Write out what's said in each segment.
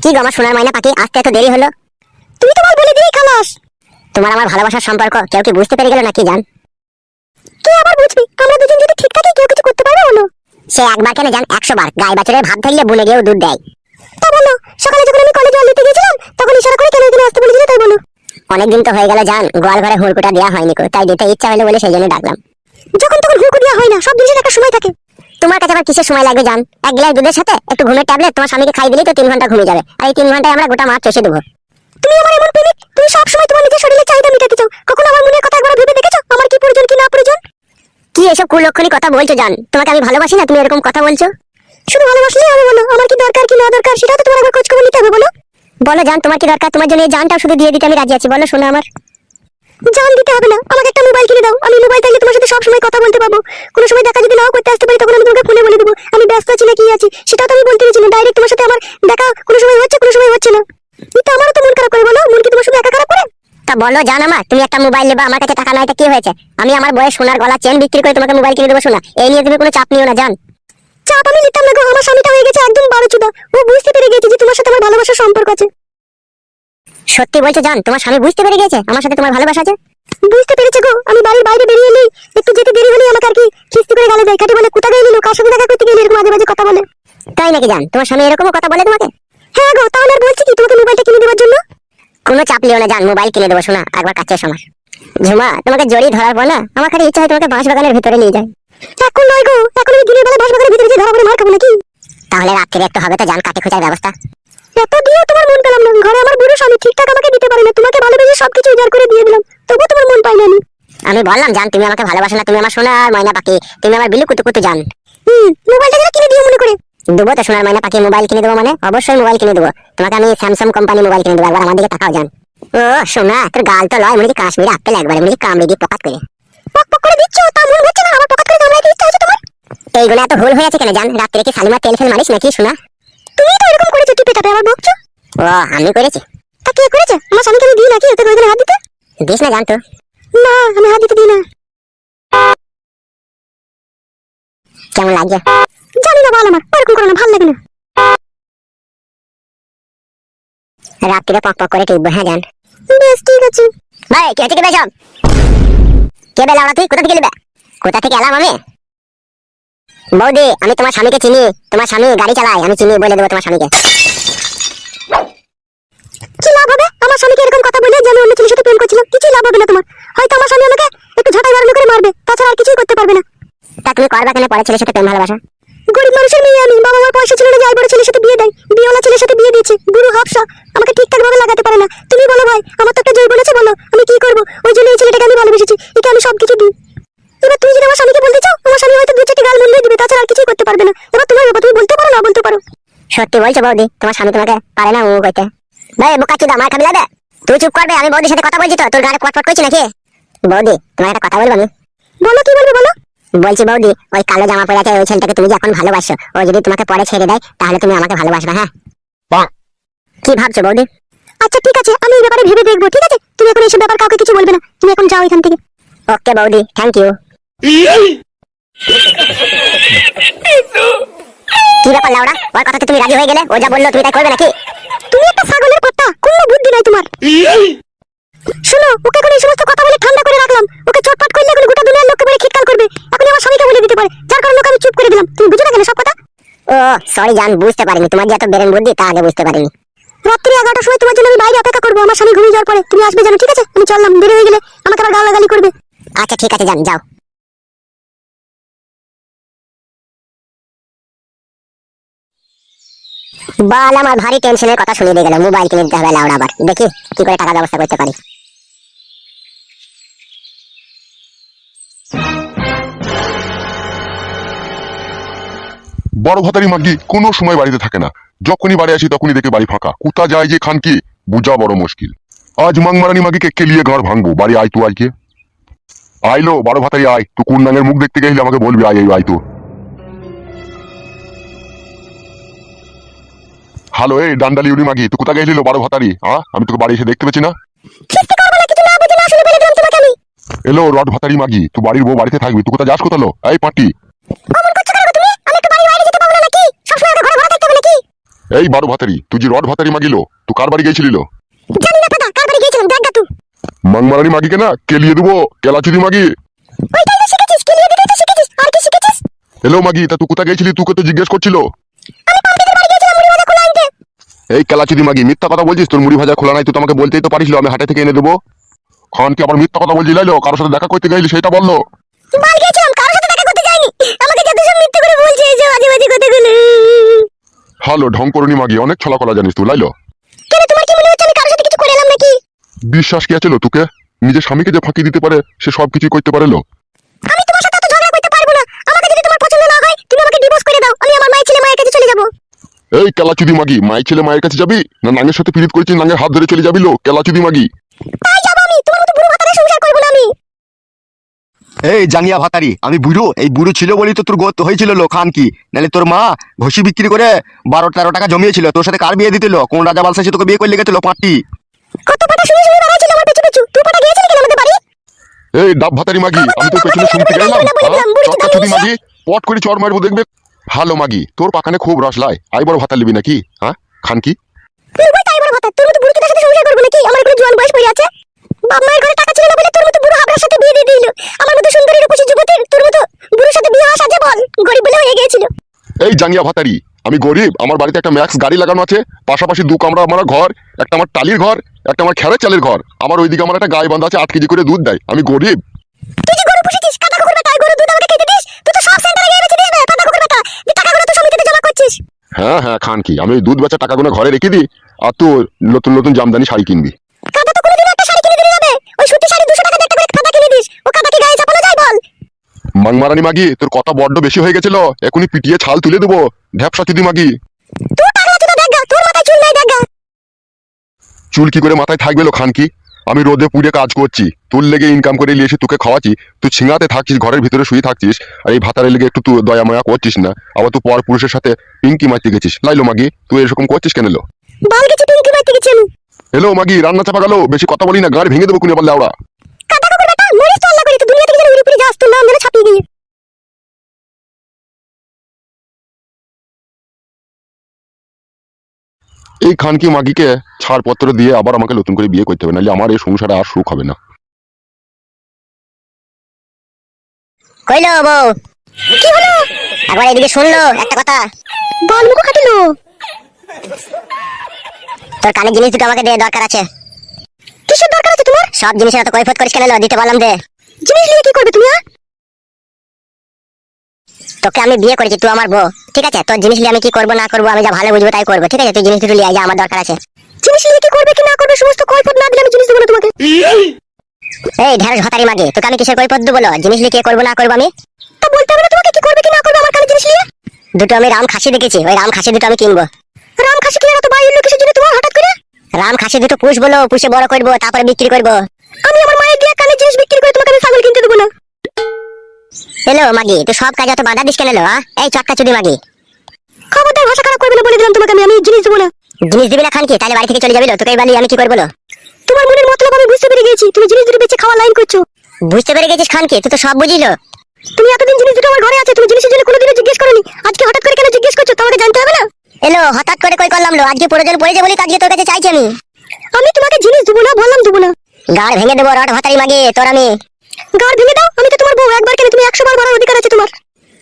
কি গো আমার সোনার ময়না পাখি, আসতে এত দেরি হলো? তুমি তো বলে দিই খালাস। তোমার আমার ভালোবাসার সম্পর্ক কেউ কি বুঝতে পেরে গেল নাকি জান? কে আবার বুঝবি? আমরা দুজন যদি ঠিক থাকি কেউ কিছু করতে পারবে বলো? সে একবার কেন জান, 100 বার। গাই বাছুরের ভাব থাকলে বুনে গিয়েও দুধ দেয়। তা বলো, সকালে যখন আমি কলেজে জল দিতে গেছিলাম তখন ইশারা করে কেন এখানে আসতে বলেছিলে তাই বলো? অনেকদিন তো হয়ে গেল জান, গোয়াল ঘরে হুড়কুটা দেওয়া হয়নি কো, তাই দিতে ইচ্ছা হলো বলে সেই জন্য ডাকলাম। যখন তখন হুড়কু দেওয়া হয় না, সব জিনিসের একটা সময় থাকে। তোমার কাছে আবার কিসের সময় লাগবে জান? এক গ্লাস দুধের সাথে একটু ঘুমের ট্যাবলেট তোমার স্বামীকে খাই দিলেই তো 3 ঘন্টা ঘুমিয়ে যাবে, আর এই 3 ঘন্টায় আমরা গোটা মাছ চষে দেবো। তুমি আমার এমন প্রেমিক, তুমি সব সময় তোমার নিজের শরীরের চাহিদা মেটাতে চাও। কখনো আমার মনের কথা একবার ভেবে দেখেছো আমার কি প্রয়োজন কি না প্রয়োজন? কি এসব কুলক্ষণী কথা বলছো জান? তোমাকে আমি ভালোবাসি না, তুমি এরকম কথা বলছো? শুধু ভালোবাসলেই হবে বলো? আমার কি দরকার কি না দরকার সেটাও তো তোমার একবার খোঁজ খবর নিতে হবে। বলো বলো জান, তোমার কি দরকার? তোমার জন্য এই জানটাও শুধু দিয়ে দিতে আমি রাজি আছি। বলো শোনা আমার। জান দিতে হবে না, আমাকে একটা মোবাইল কিনে দাও। আমি মোবাইল থাকলে তোমার সাথে সব সময় কথা বলতে পারবো। কোনো সময় দেখা যদি নাও করতে আসতে পারি তখন আমি তোমাকে ফোনে বলে দেবো আমি ব্যস্ত আছি না কি আছি। সেটাও তো আমি বলতে গেছি না, ডাইরেক্ট তোমার সাথে আমার দেখা কোনো সময় হচ্ছে কোনো সময় হচ্ছে না। কিন্তু আমারও তো মন খারাপ করে। বলো, মন কি তোমার শুধু একা খারাপ করে? তা বলো জান আমার, তুমি একটা মোবাইল নেবা, আমার কাছে টাকা নাই, তা কি হয়েছে? আমি আমার বয়স সোনার গলা চেন বিক্রি করে তোমাকে মোবাইল কিনে দেবো শোনা। এই নিয়ে তুমি কোনো চাপ নিও না জান। চাপ আমি নিতাম না গো, আমার স্বামীটা হয়ে গেছে একদম বারোচুদা। ও বুঝতে পেরে গেছে যে তোমার সাথে আমার ভালোবাসার সম্পর্ক আছে। সত্যি বলছো জান, তোমার স্বামী বুঝতে পেরে গেছে আমার সাথে তোমার ভালোবাসা আছে? বুঝতে পেরেছে গো। আমি বাড়ির বাইরে বেরিয়ে এলেই একটু যেতে দেরি হলেই আমাকে আর কি খিস্তি করে গালে দেয়, কাটি বলে কোথা গেলি কার সাথে দেখা করতে গেলি, এরকম মাঝে মাঝে কথা বলে। তাই নাকি জান? তোমার স্বামী এরকমও কথা বলে তোমাকে? হ্যাঁ গো, তাহলে আর বলছি কি তোমাকে মোবাইলটা কিনে দেওয়ার জন্য? কোনো চাপ লিও না জান, মোবাইল কিনে দেবো শোনা, একবার কাছে এসো আমার। ঝুমা, তোমাকে জড়িয়ে ধরার পর না আমার খালি ইচ্ছা হয় তোমাকে বাঁশ বাগানের ভিতরে নিয়ে যায়। এখন নয় গো, এখন আমি দিনের বেলা বাঁশ বাগানের ভিতরে যে ধরা পড়ে মার খাবো নাকি? তাহলে রাত্রে একটু হবে তো জান, কাটে খোঁজার ব্যবস্থা। এত দিয়েও তোমার মন পেলাম না। ঘরে আমার বুড়ো স্বামী ঠিকঠাক আমাকে দিতে পারে না, তোমাকে ভালোবেসে সবকিছু উজাড় করে দিয়ে দিলাম, তবুও তোমার মন পাই না আমি। আমি বললাম জান, তুমি আমাকে ভালোবাসো না, তুমি আমার সোনার ময়না পাখি, তুমি আমার বিলু কুতু কুতু জান। মোবাইলটা যেন কিনে দিও মনে করে। দেবো তো সোনার ময়না পাখি, মোবাইল কিনে দেবো মানে অবশ্যই মোবাইল কিনে দেবো। তোমাকে আমি স্যামসাং কোম্পানি মোবাইল কিনে দেবো, একবার আমার দিকে তাকাও জান। ও সোনা, তোর গাল তো লয় মনে কি কাশ্মীরি আপেল, একবারে মনে কি কামড়ে দিয়ে পকাত করে পক পক করে দিচ্ছ, তা মন হচ্ছে না আমার পকাত করে কামড়াইতে ইচ্ছা হচ্ছে তোমার? এইগুলো এত ভুল হয়ে আছে কেন জান? রাত্রে কি শালিমার তেল ফেল মারিস নাকি সোনা? তুমি তো এরকম করেছো, টিপে টাপে আবার বকছো। ও আমি করেছি? তা কে করেছে? আমার স্বামীকে আমি দিই নাকি? ওতে ওইখানে হাত দিতে দিস না জানতো? না, আমি হাত দিতে দিই না। কেমন লাগছে? জানি না, বল আমার এরকম করো না, ভালো লাগে না। রাত্রিরে পক পক করে টিপবো, হ্যাঁ জান? বেশ ঠিক আছে। ভাই কে থেকে বেসব? কে বেলা ওরা? তুই কোথা থেকে এলি? কোথা থেকে এলাম আমি? বৌদি, আমি তোমার স্বামীকে চিনি, তোমার স্বামী গাড়ি চালায়, আমি চিনি, বলে দেবো তোমার স্বামীকে। কি লাভ হবে আমার স্বামীকে এরকম কথা বলে যে আমি অন্য ছেলের সাথে প্রেম করছিলাম? কিছুই লাভ হবে না তোমার। হয়তো আমার স্বামী আমাকে একটু ঝাঁটাই বাড়ানো করে মারবে, তাছাড়া আর কিছুই করতে পারবে না। তা তুমি করবা কেন পরে ছেলের সাথে প্রেম ভালোবাসা? গরিব মানুষের মেয়ে আমি, বাবা মার পয়সা ছিল না যে বড় ছেলের সাথে বিয়ে দেয়, বিয়েওয়ালা ছেলের সাথে বিয়ে দিয়েছে। বুড়ো হাফসা, আমাকে ঠিকঠাক ভাবে লাগাতে পারে না। তুমি বলো ভাই, আমার তো একটা জৈবন আছে, বলো আমি কি করবো? ওই জন্য এই ছেলেটাকে আমি ভালোবেসেছি, একে আমি সবকিছু দিই। এবার তুমি যদি আমার স্বামীকে বলতে চাও, আমার স্বামী হয়তো 2-4টি গাল মন্দিয়ে দিবে, তাছাড়া আর কিছুই করতে পারবে না। এবার তোমার ব্যাপার, তুমি বলতে পারো না বলতে পারো। সত্যি বলছো বৌদি, তোমার স্বামী তোমাকে পারে না ও কইতে? ভাই বোকা চুদা, মার খাবি লাগে? তুই চুপ করবে, আমি বৌদির সাথে কথা বলছি তো, তোর গাড়ি কটফট করছি নাকি? বৌদি, তোমার একটা কথা বলবো আমি? বলো, কি বলবে বলো? বলছি বৌদি, ওই কালো জামা পরে আছে ওই ছেলেটাকে তুমি যে এখন ভালোবাসো, ও যদি তোমাকে পরে ছেড়ে দেয় তাহলে তুমি আমাকে ভালোবাসবে, হ্যাঁ? কি ভাবছো বৌদি? আচ্ছা ঠিক আছে, আমি এই ব্যাপারে ভেবে দেখবো, ঠিক আছে? তুমি এখন এইসব ব্যাপার কাউকে কিছু বলবে না, তুমি এখন যাও এখান থেকে। ওকে বৌদি, থ্যাংক ইউ। কি ব্যাপার লাউড়া, ওর কথাতে তুমি রাজি হয়ে গেলে? ও যা বললো তুমি তাই করবে নাকি? তুমি একটা ছাগলের কথা, কোনো বুদ্ধি নাই তোমার। শোনো, ওকে এখন এই সমস্ত কথা বলে ঠান্ডা করে রাখলাম, ওকে চটপট করলে এখন গোটা দুনিয়ার লোককে বলে খিটকাল করবে, এখন আমার স্বামীকে বলে দিতে পারে, যার কারণে ওকে আমি চুপ করে দিলাম। তুমি বুঝো না কেন সব কথা? ও সরি জান, বুঝতে পারিনি, তোমার যে এত বেরেন বুদ্ধি তা আগে বুঝতে পারিনি। রাত্রি 11টার সময় তোমার জন্য আমি বাইরে অপেক্ষা করবো, আমার স্বামী ঘুমিয়ে যাওয়ার পরে তুমি আসবে জানো, ঠিক আছে? আমি চললাম, দেরি হয়ে গেলে আমাকে আবার গালাগালি করবে। আচ্ছা ঠিক আছে জান, যাও। বাল, আমার ভারী টেনশনের কথা শুনিয়ে দিয়ে গেল। মোবাইল কিনে দিতে হবে লাউড়া, আবার দেখি কি করে টাকা ব্যবস্থা করতে পারি। বড় ভাতারি মাগি কোনো সময় বাড়িতে থাকে না, যখনই বাড়ি আসি তখনই দেখে বাড়ি ফাঁকা। কোথা যায় যে খান কি বুঝা বড় মুশকিল। আজ মাংমারানি মাগিকে কেলিয়ে ঘর ভাঙবো। বাড়ি আয় তো, আইকে আইলো বড় ভাতারি আয়, তুই কোন নাঙের মুখ দেখতে গেলে আমাকে বলবি, আয় আয় তো। হ্যালো, এই ডান্ডালি উড়ি মাগি, তুই কোথা গেছিল বড় ভাতারি? আমি তোকে বাড়ি এসে দেখতে পেছি না। এলো রড ভাতারি মাগি, তুই বাড়ির বউ বাড়িতে থাকবি, তুই কোথা যাস কোথালো? এই পাটি, এই বারো ভাতারি, তুই যে রড ভাতারি মাগিলো, তুই কার বাড়ি গেছিলিল? জানি না পাতা, কার বাড়ি গিয়েছিলাম দেখ গা তুই। মাংমারানি মাগিকে না কেলিয়ে দেবো, কেলাচুদি মাগি। ওইটাই তো শিখেছিস, কেলিয়ে দিতে তো শিখেছিস, আর কি শিখেছিস? হ্যালো মাগি, তা তুই কোথায় গেছিলি? তোকে তো জিজ্ঞেস করছিল। আমি পাম্পিদের বাড়ি গিয়েছিলাম মুড়ি ভাজা খোলা আনতে। এই কেলাচুদি মাগি, মিথ্যা কথা বলছিস। তোর মুড়ি ভাজা খোলা নাই, তুই তো আমাকে বলতেই তো পারিস, আমি হাটে থেকে এনে দেবো। খান কি আবার মিথ্যা কথা বলছি? লাইলো কারোর সাথে দেখা করতে গেলি সেটা বললো। বাল গিয়েছিলাম, কারোর সাথে দেখা করতে যাইনি। আমাকে যত সব মিথ্যে করে বলছে, এই যে বাজে বাজে কথাগুলো। হ্যালো ঢং করুনি মাগি, অনেক ছলা কলা জানিস তুই। লাইলো কেন, তোমার কি মনে হচ্ছে আমি কারোর সাথে কিছু করে এলাম নাকি? বিশ্বাস কি আছে লো তোকে? নিজের স্বামীকে যে ফাঁকি দিতে পারে সে সব কিছুই করতে পারে লো। আমি তোমার সাথে তো ঝগড়া করতে পারবো না। আমাকে যদি তোমার পছন্দ না হয়, তুমি আমাকে ডিভোর্স করে দাও, আমি আমার মায়ের ছেলে মায়ের কাছে চলে যাব। এই কেলাচুদি মাগি, মায়ের ছেলে মায়ের কাছে যাবি না নাঙ্গের সাথে পিরিত করেছিস, নাঙ্গের হাত ধরে চলে যাবি লো? কেলাচুদি মাগি তাই যাব আমি, তোমার মতো বুড়ো ভাতারে সংসার করব না আমি। এই জাঙ্গিয়া ভাতারি, আমি বুড়ো, এই বুড়ো ছিল বলি তো তোর গোত হয়েছিল লো খান কি? নাহলে তোর মা ঘষি বিক্রি করে 12-13 টাকা জমিয়েছিল। তোর সাথে কার বিয়ে দিতেল? কোন রাজা বালসাসে তোকে বিয়ে করলে গেছিল পাঁচটি? কত পাটা শুনে শুনে বেড়াইছিল আমার পেছু পেছু। তুই পাটা গিয়েছিলি কেন আমাদের বাড়ি? এই ডাব ভাতারি মাগি, আমি তোর পেছনে শুনতে গেলাম। চটকাচুদি মাগি, পট করে চর মারবো দেখবে। ভালো মাগি, তোর পাখানে খুব রস লাই, আই বড় ভাতা লিবি নাকি? হ্যাঁ খান কি? তুই কই তাই বড় ভাতা? তোর মতো বুড়ো চোদার সাথে সংসার করব নাকি? আমার কোনো জোয়ান বয়স পড়ে আছে। বাপ মায়ের ঘরে টাকা ছিল না বলে তোর মতো বুড়ো হাবড়ার সাথে বিয়ে দিয়ে দিল। আমার মতো সুন্দরী রূপসী যুবতীর তোর মতো বুড়োর সাথে বিয়ে হওয়া সাজে বল? গরিব বলে হয়ে গিয়েছিল। এই জাঙ্গিয়া ভাতারি, আমি গরিব। আমার বাড়িতে একটা ম্যাক্স গাড়ি লাগানো আছে, পাশাপাশি 2 কামরা আমার ঘর, একটা আমার টালির ঘর, একটা আমার খেরের চালের ঘর। আমার ওইদিকে আমার একটা গায়ে বান্ধা আছে, 8 কেজি করে দুধ দেয়। আমি গরিব। তুই যে গরু পুষেছিস, কাদা কুকুর বেটা, গরু দুধ আমাকে খেতে দিস? তুই তো সব সেন্টারে গিয়ে বেচে দিস বে, কাদা কুকুর বেটা। যে টাকাগুলো তো সমিতিতে জমা করছিস। হ্যাঁ হ্যাঁ খান কি, আমি ওই দুধ বেচা টাকাগুলো ঘরে রেখে দিই, আর তুই নতুন নতুন জামদানি শাড়ি কিনবি। কাদা তো কোনোদিন একটা শাড়ি কিনে দিলে যাবে? ওই সুতি শাড়ি 200 টাকা দিয়ে একটা করে কাদা কিনে দিস। ও কাদা কি গায়ে চাপানো যায় বল? মাংমারানি মাগি, তোর কথা বড্ড বেশি হয়ে গেছিল, এখনই পিটিয়ে ছাল তুলে দেবো। ঢ্যাপসা চুদি মাগি, তুই টাকলা চুদা দেখ গা, তোর মাথায় চুল নাই দেখ গা। চুল কি করে মাথায় থাকবে লো খান কি? আমি রোদে পুড়ে কাজ করছি, তোর লেগে ইনকাম করে নিয়ে এসে তোকে খাওয়াচ্ছি। তুই ছিঙাতে থাকছিস, ঘরের ভিতরে শুয়ে থাকছিস, আর এই ভাতারের লেগে একটু তুই দয়া মায়া করছিস না। আবার তুই পর পুরুষের সাথে পিঙ্কি মারতে গেছিস। লাইলো মাগি, তুই এরকম করছিস কেন লো? বাল গেছি পিঙ্কি মাইতে গেছি আমি। হ্যালো মাগি, রান্না চাপা গেল, বেশি কথা বলি না, গাড়ি ভেঙে দেবো কুনি আবার লেওড়া। কাদা কুকুর বেটা, মরিস তো আল্লাহ করে, তুই দুনিয়া থেকে যেন উড়ে পুড়ে যাস, তোর নাম যেন ছাপিয়ে গিয়ে। এই খানকি মাগিকে ছাড়পত্র দিয়ে আবার আমাকে নতুন করে বিয়ে করতে হবে, নাহলে আমার এই সংসারে আর সুখ হবে না। কইলো বউ, কি হলো? একবার এদিকে শুনলো একটা কথা। বল মুখ কাটিলো। তোর কানে জিনিস দুটো আমাকে দে, দরকার আছে। কিসের দরকার আছে তোমার? সব জিনিসের এত কৈফত করিস কেন? দিতে বললাম দে। জিনিস নিয়ে কি করবে তুমি? তোকে আমি বিয়ে করেছি, তুই আমার বউ, ঠিক আছে? তোর জিনিস নিয়ে আমি কি করবো না করবো আমি যা ভালো বুঝবো তাই করবো, ঠিক আছে? তুই জিনিস দুটো নিয়ে আয়, আমার দরকার আছে। জিনিস নিয়ে কি করবে কি না করবে সমস্ত কৈফত না দিলে আমি জিনিস দেবো না তোমাকে। এই ঢেঁড়স ভাতারি মাগে, তোকে আমি কিসের কৈফত দেবো? জিনিস নিয়ে কি করবো না করবো আমি তা বলতে হবে না তোমাকে? কি করবে কি না করবে আমার কানে জিনিস নিয়ে? দুটো আমি রাম খাসি দেখেছি, ওই রাম খাসি দুটো আমি কিনবো। রাম খাসি কিনে তো বাইরে কিসের জন্য তোমার হঠাৎ করে? রাম খাসি দুটো পুষ বলো, পুষে বড় করবো, তারপরে বিক্রি করবো। আমি আমার মায়ের দিয়ে কানে জিনিস বিক্রি করে তোমাকে আমি ছাগল কিনতে দেবো না। হ্যালো মাগি, তুই সব কাজে অত বাধা দিস কেন? এই চটকা চুদি মাগি, খবরদার ভাষা খারাপ করবে না বলে দিলাম তোমাকে। আমি জিনিস দেবো না। জিনিস দিবি না খান কি? তাহলে বাড়ি থেকে চলে যাবি। তোকে এই বালি আমি কি করবো? তোমার মনের মতলব আমি বুঝতে পেরে গেছি, তুমি জিনিস দুটো বেঁচে খাওয়া লাইন করছো। বুঝতে পেরে গেছিস খান কি? তুই তো সব বুঝিলো। তুমি এতদিন জিনিস দুটো আমার ঘরে আছে, তুমি জিনিসের জন্য কোনোদিনও জিজ্ঞেস করোনি, আজকে হঠাৎ করে কেন জিজ্ঞেস করছো? তোমাকে জানতে হবে না? এলো হঠাৎ করে কই করলাম লো? আজকে প্রয়োজন পড়েছে বলি আজকে তোর কাছে চাইছি আমি। আমি তোমাকে জিনিস দেবো না বললাম, দেবো না। গাড় ভেঙে দেবো রড ভাতারি মাগি তোর আমি। গাড় ভেঙে দাও, আমি তো তোমার বউ, একবার কেন তুমি 100 বার বলার অধিকার আছে তোমার।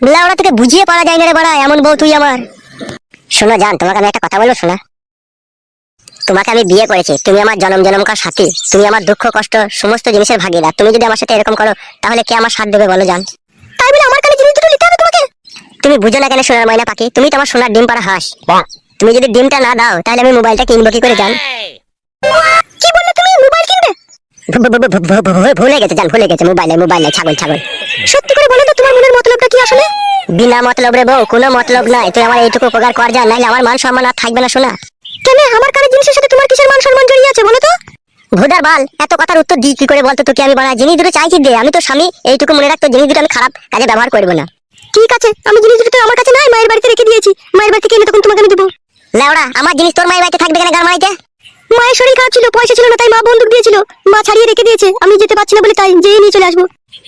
লাউড়া তোকে বুঝিয়ে পারা যায় না রে বড়া, এমন বউ তুই আমার। শোনো জান, তোমাকে আমি একটা কথা বলবো শোনা। তোমাকে আমি বিয়ে করেছি, তুমি আমার জনম জনমকার সাথী, তুমি আমার দুঃখ কষ্ট সমস্ত জিনিসের ভাগিদার। তুমি যদি আমার সাথে এরকম করো তাহলে কে আমার সাথ দেবে বলো জান? তাই বলে আমার কাছে জিনিস দুটো নিতে হবে তোমাকে? তুমি বুঝো না কেন সোনার ময়না পাখি? তুমি তো আমার সোনার ডিম পাড়া হাঁস। তুমি যদি ডিমটা না দাও তাহলে আমি মোবাইলটা কিনবো কি করে জান? কি বললে তুমি? মোবাইল কিনবে? ভুলে গেছে জান, ভুলে গেছে। মোবাইলে ছাগল ছাগল। সত্যি করে বলো তো তোমার মনের মতলবটা কি আসলে? বিনা মতলব রে বউ, কোনো মতলব নাই। তুই আমার এইটুকু উপকার কর যা, নাইলে আমার মান সম্মান আর থাকবে না শোনা। কেন? আমার কানে জিনিসের সাথে তোমার কিসের মান সম্মান জড়িয়ে আছে বলো তো? ভুদার বাল, এত কথার উত্তর দিই কি করে বলতো তোকে? আমি বানা জিনিস দুটো চাইছি দে, আমি তো স্বামী, এইটুকু মনে রাখতো। জিনিস দুটো আমি খারাপ কাজে ব্যবহার করবো না। ঠিক আছে, আমি জিনিস দুটো আমার কাছে নাই, মায়ের বাড়িতে রেখে দিয়েছি। মায়ের বাড়ি থেকে এনে তখন তোমাকে আমি দেবো। লেওড়া, আমার জিনিস তোর মায়ের বাড়িতে থাকবে কেন? গার মারাইতে? মায়ের শরীর খারাপ ছিল, পয়সা ছিল না, তাই মা বন্দুক দিয়েছিল, মা ছাড়িয়ে রেখে দিয়েছে। আমি যেতে পারছি না বলে তাই যেয়ে নিয়ে চলে আসবো।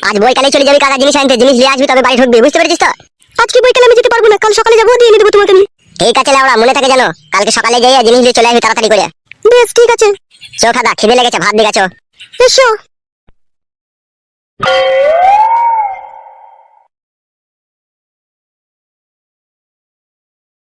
আজ বইকালে চলে যাবি কাকা জিনিস আনতে, জিনিস নিয়ে আসবি তবে বাড়ি ঢুকবি, বুঝতে পেরেছিস তো? আজকে বইকালে আমি যেতে পারবো না, কাল সকালে যাবো, দিয়ে এনে দেবো তোমাকে আমি। ঠিক আছে লাউড়া, মনে থাকে জানো, কালকে সকালে যাই জিনিস নিয়ে চলে আসবি তাড়াতাড়ি করে। বেশ ঠিক আছে। চো খাদা, খিদে লেগেছে, ভাত দিয়ে গেছো। এসো।